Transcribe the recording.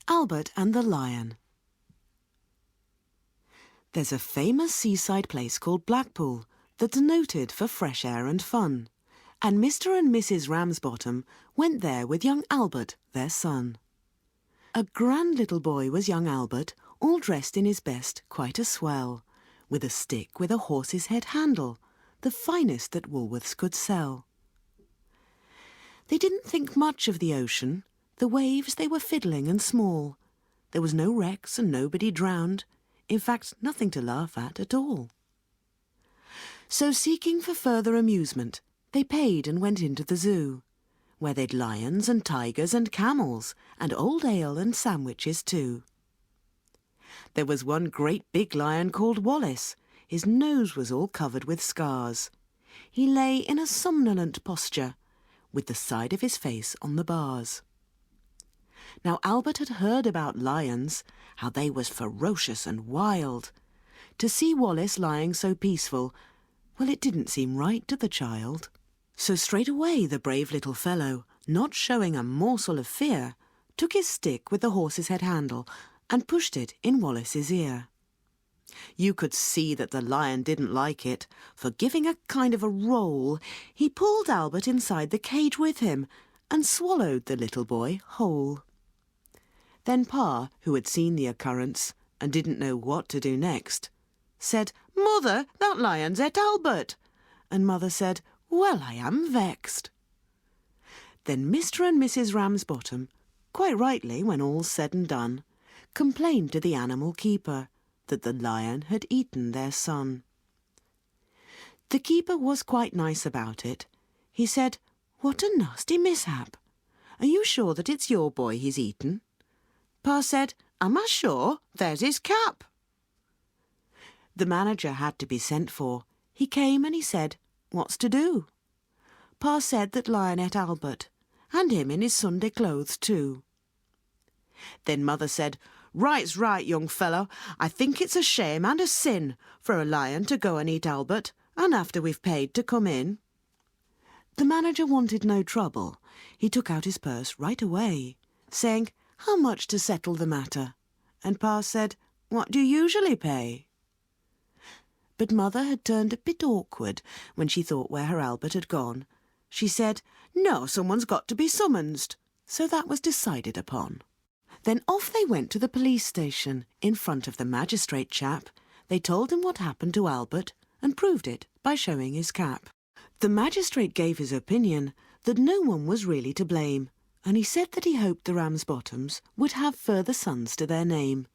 Albert and the Lion. There's a famous seaside place called Blackpool that's noted for fresh air and fun, and Mr. and Mrs. Ramsbottom went there with young Albert, their son. A grand little boy was young Albert, all dressed in his best, quite a swell, with a stick with a horse's head handle, the finest that Woolworths could sell. They didn't think much of the ocean. The waves, they were fiddling and small. There was no wrecks and nobody drowned. In fact, nothing to laugh at all. So, seeking for further amusement, they paid and went into the zoo, where they'd lions and tigers and camels, and old ale and sandwiches too. There was one great big lion called Wallace. His nose was all covered with scars. He lay in a somnolent posture, with the side of his face on the bars. Now Albert had heard about lions, how they was ferocious and wild. To see Wallace lying so peaceful, well, it didn't seem right to the child. So straight away the brave little fellow, not showing a morsel of fear, took his stick with the horse's head handle and pushed it in Wallace's ear. You could see that the lion didn't like it, for giving a kind of a roll, he pulled Albert inside the cage with him and swallowed the little boy whole. Then Pa, who had seen the occurrence and didn't know what to do next, said, "Mother, that lion's ate Albert." And Mother said, "Well, I am vexed." Then Mr. and Mrs. Ramsbottom, quite rightly when all's said and done, complained to the animal keeper that the lion had eaten their son. The keeper was quite nice about it. He said, "What a nasty mishap. Are you sure that it's your boy he's eaten?" Pa said, "Am I sure? There's his cap." The manager had to be sent for. He came and he said, "What's to do?" Pa said that lion ate Albert, and him in his Sunday clothes too. Then Mother said, "Right's right, young fellow. I think it's a shame and a sin for a lion to go and eat Albert, and after we've paid to come in." The manager wanted no trouble. He took out his purse right away, saying, "How much to settle the matter?" And Pa said, "What do you usually pay?" But Mother had turned a bit awkward when she thought where her Albert had gone. She said, "No, someone's got to be summonsed." So that was decided upon. Then off they went to the police station. In front of the magistrate chap, they told him what happened to Albert and proved it by showing his cap. The magistrate gave his opinion that no one was really to blame, and he said that he hoped the Ramsbottoms would have further sons to their name.